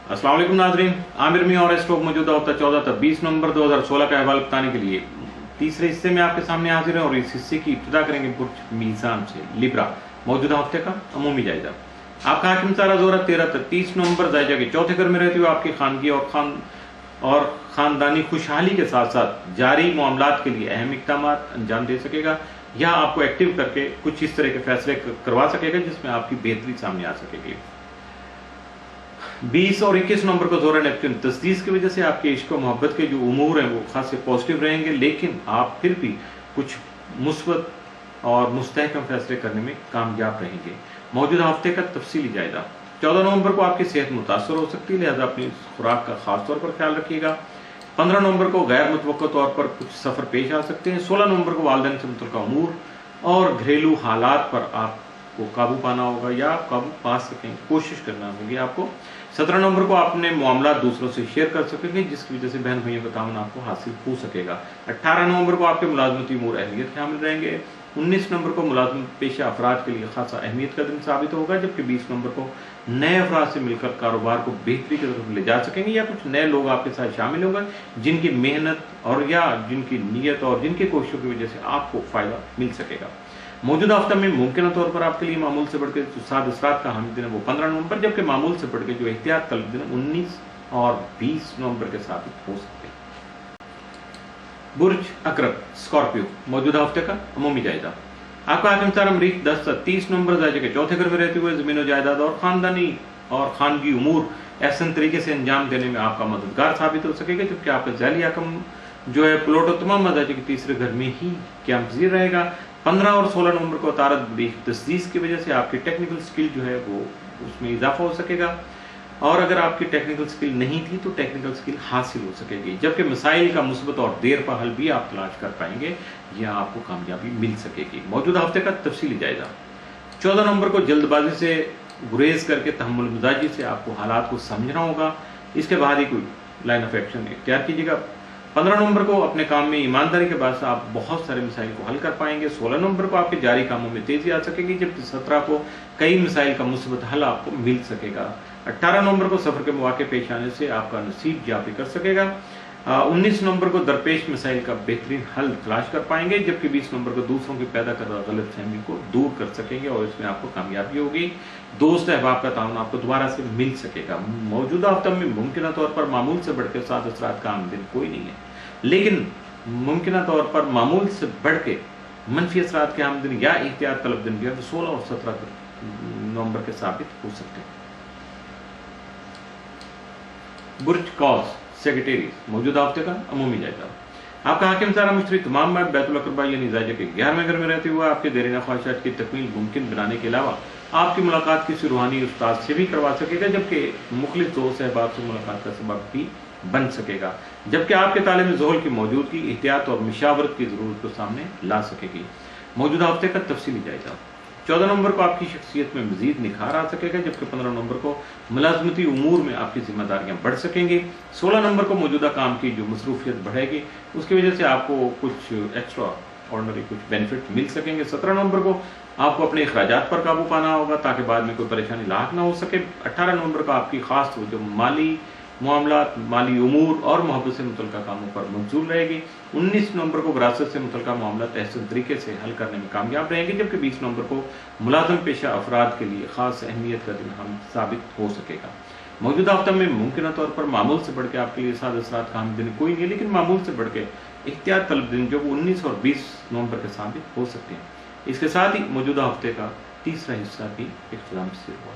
अस्सलाम वालेकुम नाज़रीन, आमिर मियां और स्टॉक मौजूदा हफ्ता 14 तक 20 नवंबर 2016 का अहवाल बताने के लिए तीसरे हिस्से में आपके सामने हाजिर है और इस हिस्से की इब्तिदा करेंगे बुर्ज मीज़ान से लिब्रा मौजूदा हफ्ते का अमूमी जायजा। आपका हाकिम सारा जोरा 13 तक 30 नवंबर जायजा के चौथे घर में रहते हुए आपकी खानगी और खानदानी खुशहाली के साथ साथ जारी मामलात के लिए अहम इक़दाम अंजाम दे सकेगा या आपको एक्टिव करके कुछ इस तरह के फैसले करवा सकेगा जिसमें आपकी बेहतरी सामने आ सकेगी। 20 और 21 नवंबर को जोरा नेपच्यून तस्दीस की वजह से आपके इश्क और मोहब्बत के जो उमूर हैं वो खासे पॉजिटिव रहेंगे, लेकिन आप फिर भी कुछ मुस्बत और मुस्तहकम फैसले करने में कामयाब रहेंगे। मौजूदा हफ्ते का तफसीली जायजा। 14 नवंबर को आपकी सेहत मुतासर हो सकती है, लिहाजा अपनी खुराक का खास तौर पर ख्याल रखिएगा। 15 नवंबर को गैर मुतवक्का तौर पर कुछ सफ़र पेश आ सकते हैं। 16 नवंबर को वालिदैन से मुतल्लिक़ उमूर और घरेलू हालात पर आपको काबू पाना होगा या आप काबू पा सकें, कोशिश करना होगी आपको। 17 नवंबर को आपने मामला दूसरों से शेयर कर सकेंगे जिसकी वजह से बहन भाइयों का ताउन आपको हासिल हो सकेगा। 18 नवंबर को आपके मुलाजमती उमूर अहमियत शामिल रहेंगे। 19 नवंबर को मुलाजम पेशा अफराद के लिए खासा अहमियत का दिन साबित होगा, जबकि 20 नवंबर को नए अफराद से मिलकर कारोबार को बेहतरी की तरफ ले जा सकेंगे या कुछ नए लोग आपके साथ शामिल होंगे जिनकी मेहनत और या जिनकी नीयत और जिनकी कोशिशों की वजह से आपको फ़ायदा मिल सकेगा। मौजूदा हफ्ता में मुमकिन तौर पर आपके लिए मामूल से बढ़कर जो 7 असरात का हामिल दिन है वो 15 नवंबर, जबकि मामूल से बढ़कर जो एहतियात तलब दिन 19 और 20 नवंबर के साबित हो सकते हैं। बुर्ज अकरब स्कॉर्पियो मौजूदा हफ्ते का अमूमी जायजा। आपका हाकिम सारा मरीख 10 से 30 नवंबर जायजे के चौथे घर में रहते हुए ज़मीन जायदाद और खानदानी और खानगी उमूर एहसन तरीके से अंजाम देने में आपका मददगार साबित हो सकेगा, जबकि आपका ज़ैली हकम जो है प्लॉट और तमाम मजाजे के तीसरे घर में ही क्या पजीर रहेगा। 15 और 16 नवंबर को तारत बड़ी तस्दीस की वजह से आपकी टेक्निकल स्किल जो है वो उसमें इजाफा हो सकेगा, और अगर आपकी टेक्निकल स्किल नहीं थी तो टेक्निकल स्किल हासिल हो सकेगी, जबकि मसाइल का मुस्बत और देर पर हल भी आप तलाश कर पाएंगे या आपको कामयाबी मिल सकेगी। मौजूदा हफ्ते का तफसीली जायजा। 14 नवंबर को जल्दबाजी से गुरेज करके तहम्मुल मिजाजी से आपको हालात को समझना होगा, इसके बाद ही कोई लाइन ऑफ एक्शन इख्तियार कीजिएगा। 15 नवंबर को अपने काम में ईमानदारी के बाद से आप बहुत सारे मसाइल को हल कर पाएंगे। 16 नवंबर को आपके जारी कामों में तेजी आ सकेगी, जबकि 17 को कई मसाइल का मुस्बत हल आपको मिल सकेगा। 18 नवंबर को सफर के मौके पेश आने से आपका नसीब जाफी कर सकेगा। 19 नवंबर को दरपेश मसाइल का बेहतरीन हल तलाश कर पाएंगे, जबकि 20 नवंबर को दूसरों की पैदा करदा गलत फहमी को दूर कर सकेंगे और इसमें आपको कामयाबी होगी। दोस्त अहबाब का ताउन आपको दोबारा से मिल सकेगा। मौजूदा हफ्ते में मुमकिन तौर पर मामूल से बढ़कर 7 असरात का आमदिन कोई नहीं है, लेकिन मुमकिन तौर पर मामूल से बढ़ के मनफी असरात के आमदिन या एहतियात तलब दिन जो है 16 और 17 नवंबर के साबित हो सकते हैं। बुर्ज कौस सेक्रेटेरिएट मौजूदा हफ्ते का अमूमी जायजा। आपका हाकिम सारा मुश्तरी तमाम बार बैतुल अकरबा यानी जायजे के 11वें घर में रहते हुए आपके देरीना ख्वाहिशात की तकमील मुमकिन बनाने के अलावा आपकी मुलाकात किसी रूहानी उस्ताद से भी करवा सकेगा, जबकि मुखलिस दोस्त अहबाब से मुलाकात का सबब भी बन सकेगा, जबकि आपके ताले में ज़ोहल की मौजूदगी एहतियात और मशावरत की ज़रूरत को सामने ला सकेगी। मौजूदा हफ्ते का तफसीली जायजा। 14 नवंबर को आपकी शख्सियत में मजीद निखार आ सकेगा, जबकि 15 नवंबर को मुलाजमती उमूर में आपकी जिम्मेदारियां बढ़ सकेंगी। 16 नवंबर को मौजूदा काम की जो मसरूफियत बढ़ेगी उसकी वजह से आपको कुछ एक्स्ट्रा ऑर्डनरी कुछ बेनिफिट मिल सकेंगे। 17 नवंबर को आपको अपने अखराजात पर काबू पाना होगा ताकि बाद में कोई परेशानी लाक ना हो सके। 18 नवंबर को आपकी खास जो माली मामलात, माली उमूर और मोहब्बत से मुतल्लिक़ा कामों पर मंजूर रहेगी। 19 नवंबर को विरासत से मुतल्लिक़ा मामलात एहसन तरीके से हल करने में कामयाब रहेंगे, जबकि 20 नवंबर को मुलाज़िम पेशा अफराद के लिए खास अहमियत का दिन हम साबित हो सकेगा। मौजूदा हफ्ते में मुमकिन तौर पर मामूल से बढ़ के आपके लिए 7 असरात का दिन कोई नहीं है, लेकिन मामूल से बढ़ के एहतियात तलब दिन जो 19 और 20 नवंबर के साबित हो सकते हैं। इसके साथ ही मौजूदा हफ्ते का तीसरा हिस्सा भी इख्तिताम से हुआ।